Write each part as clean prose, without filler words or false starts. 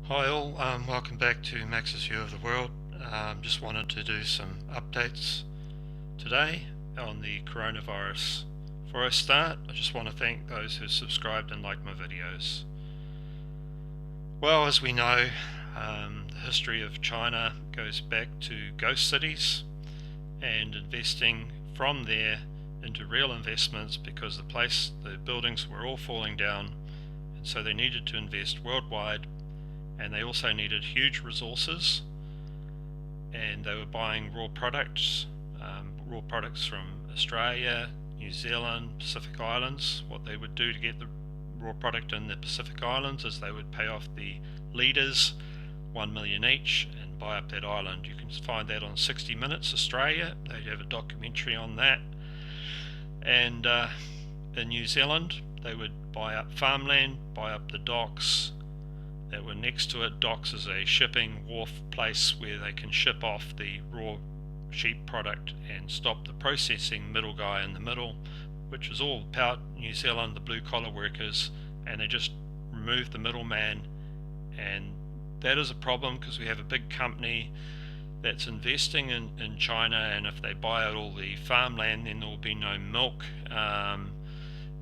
Hi all, welcome back to Max's View of the World. Just wanted to do some updates today on the coronavirus. Before I start, I just want to thank those who subscribed and liked my videos. Well, as we know, the history of China goes back to ghost cities and investing from there into real investments because the buildings were all falling down, and so they needed to invest worldwide, and they also needed huge resources, and they were buying raw products from Australia, New Zealand, Pacific Islands. What they would do to get the raw product in the Pacific Islands is they would pay off the leaders 1 million each and buy up that island. You can find that on 60 Minutes Australia. They have a documentary on that. And in New Zealand, they would buy up farmland, buy up the docks that were next to it. Docks is a shipping wharf place where they can ship off the raw sheep product and stop the processing middle guy in the middle, which is all about New Zealand, the blue collar workers, and they just remove the middleman. And that is a problem because we have a big company that's investing in China, and if they buy out all the farmland, then there will be no milk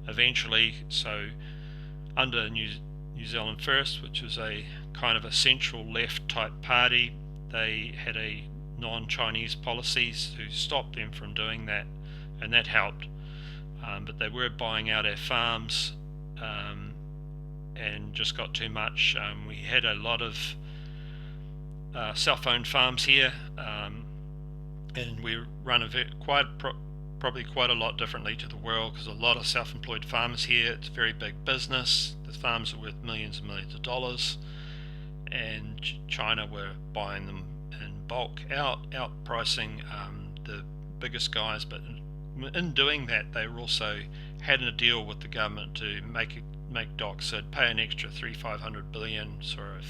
eventually. So under New Zealand First, which was a kind of a central left type party, they had a non-Chinese policies to stop them from doing that, and that helped. But they were buying out our farms and just got too much. We had a lot of self-owned farms here, and we run probably quite a lot differently to the world because a lot of self-employed farmers here. It's a very big business. The farms are worth millions and millions of dollars, and China were buying them in bulk, outpricing the biggest guys. But in doing that, they were also had a deal with the government to make docks. So they'd pay an extra 300-500 billion sort of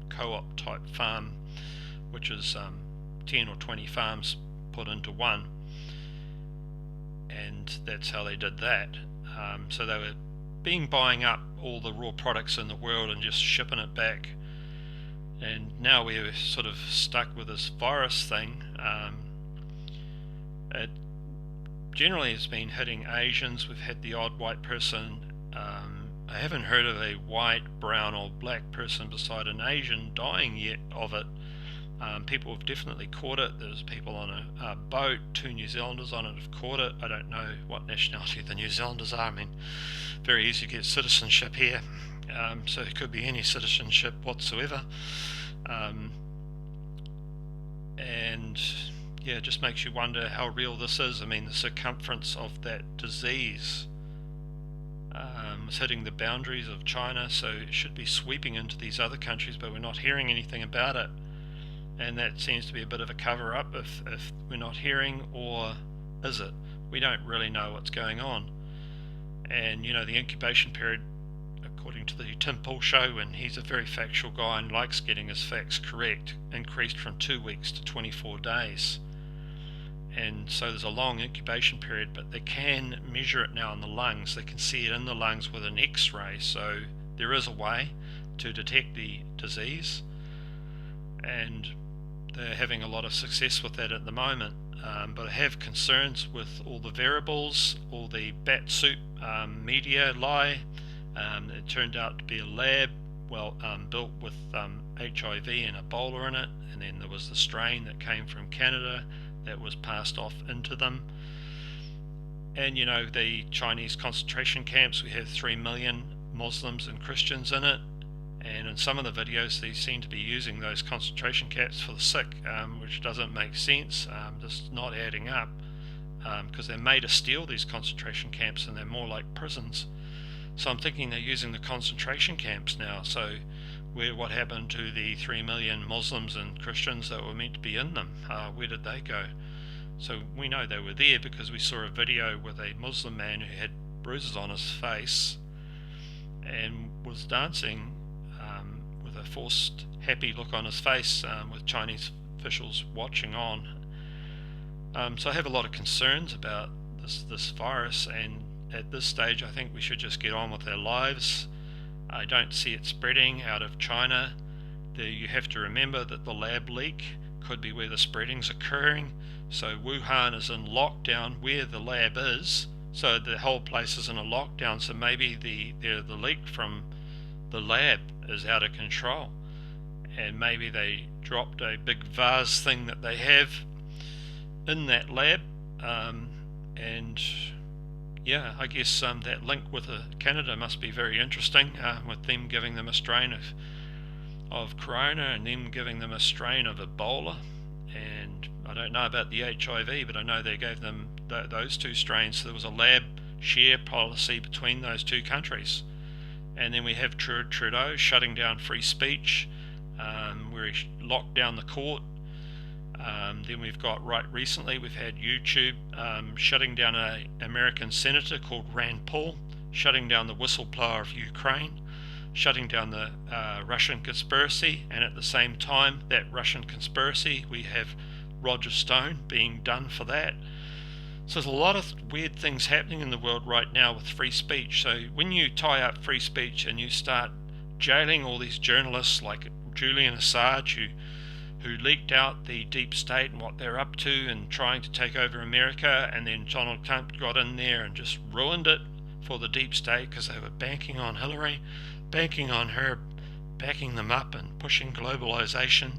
co-op type farm, which is 10 or 20 farms put into one, and that's how they did that. So they were buying up all the raw products in the world and just shipping it back. And now we're sort of stuck with this virus thing. It generally has been hitting Asians. We've had the odd white person. I haven't heard of a white, brown, or black person beside an Asian dying yet of it. People have definitely caught it. There's people on a boat. 2 New Zealanders on it have caught it. I don't know what nationality the New Zealanders are. I mean, very easy to get citizenship here, so it could be any citizenship whatsoever. And yeah, it just makes you wonder how real this is. I mean, the circumference of that disease is hitting the boundaries of China, so it should be sweeping into these other countries, but we're not hearing anything about it. And that seems to be a bit of a cover-up if we're not hearing, or is it? We don't really know what's going on. And you know, the incubation period, according to the Tim Pool show, and he's a very factual guy and likes getting his facts correct, increased from 2 weeks to 24 days. And so there's a long incubation period, but they can measure it now in the lungs. They can see it in the lungs with an X-ray, so there is a way to detect the disease, and they're having a lot of success with that at the moment. But I have concerns with all the variables, all the bat soup media lie. It turned out to be a lab built with HIV and Ebola in it, and then there was the strain that came from Canada that was passed off into them. And you know, the Chinese concentration camps, we have 3 million Muslims and Christians in it, and in some of the videos they seem to be using those concentration camps for the sick, which doesn't make sense, just not adding up, because they're made of steel, these concentration camps, and they're more like prisons. So I'm thinking they're using the concentration camps now. So what happened to the 3 million Muslims and Christians that were meant to be in them? Where did they go? So we know they were there because we saw a video with a Muslim man who had bruises on his face and was dancing with a forced happy look on his face, with Chinese officials watching on. So I have a lot of concerns about this virus, and at this stage I think we should just get on with our lives. I don't see it spreading out of China. you have to remember that the lab leak could be where the spreading's occurring. So Wuhan is in lockdown where the lab is, so the whole place is in a lockdown. So maybe the leak from the lab is out of control, and maybe they dropped a big vase thing that they have in that lab, and yeah, I guess that link with Canada must be very interesting, with them giving them a strain of corona and them giving them a strain of Ebola. And I don't know about the HIV, but I know they gave them those two strains. So there was a lab share policy between those two countries. And then we have Trudeau shutting down free speech, where he locked down the court. Then we've got, right recently, we've had YouTube shutting down an American senator called Rand Paul, shutting down the whistleblower of Ukraine, shutting down the Russian conspiracy, and at the same time, that Russian conspiracy, we have Roger Stone being done for that. So there's a lot of weird things happening in the world right now with free speech. So when you tie up free speech and you start jailing all these journalists like Julian Assange, who leaked out the deep state and what they're up to and trying to take over America, and then Donald Trump got in there and just ruined it for the deep state because they were banking on Hillary, banking on her backing them up and pushing globalization.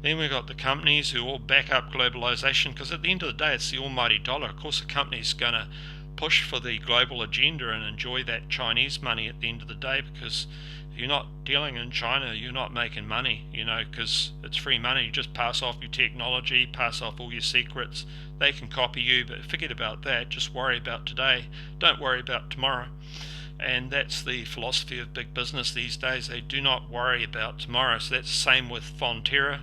Then we got the companies who all back up globalization, because at the end of the day it's the almighty dollar. Of course the company's going to push for the global agenda and enjoy that Chinese money at the end of the day, because if you're not dealing in China, you're not making money, because it's free money. You just pass off your technology, pass off all your secrets. They can copy you, but forget about that. Just worry about today. Don't worry about tomorrow. And that's the philosophy of big business these days. They do not worry about tomorrow. So that's the same with Fonterra.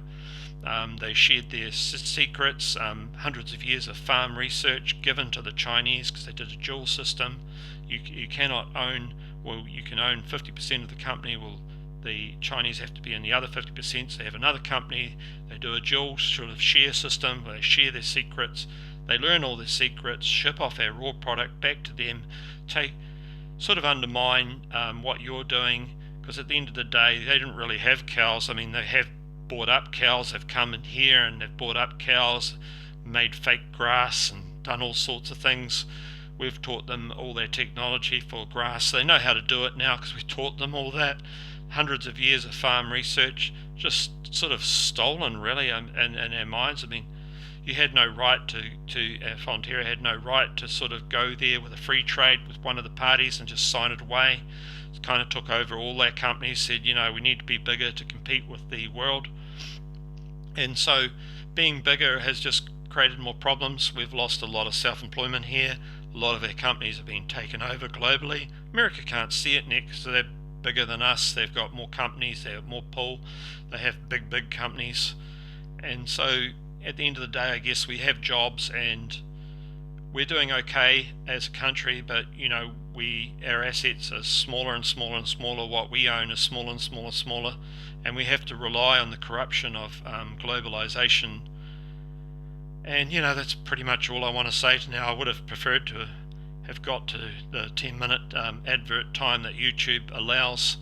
They shared their secrets, hundreds of years of farm research given to the Chinese because they did a dual system. You cannot own, well, you can own 50% of the company. Well, the Chinese have to be in the other 50%. So they have another company. They do a dual sort of share system where they share their secrets. They learn all their secrets, ship off our raw product back to them, sort of undermine what you're doing, because at the end of the day, they didn't really have cows. I mean, they have bought up cows, have come in here and they've bought up cows, made fake grass and done all sorts of things. We've taught them all their technology for grass. They know how to do it now because we taught them all that. Hundreds of years of farm research just sort of stolen really in our minds. I mean, you had no right to Fonterra had no right to sort of go there with a free trade with one of the parties and just sign it away. It kind of took over all their companies, said, we need to be bigger to compete with the world. And so being bigger has just created more problems. We've lost a lot of self-employment here. A lot of our companies have been taken over globally. America can't see it, Nick, so they're bigger than us. They've got more companies, they have more pull, they have big companies. And so at the end of the day, I guess we have jobs and we're doing okay as a country, but our assets are smaller and smaller and smaller. What we own is smaller and smaller, and we have to rely on the corruption of globalization. And that's pretty much all I want to say now. I would have preferred to have got to the 10-minute advert time that YouTube allows,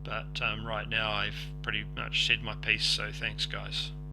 but right now I've pretty much said my piece, so thanks guys.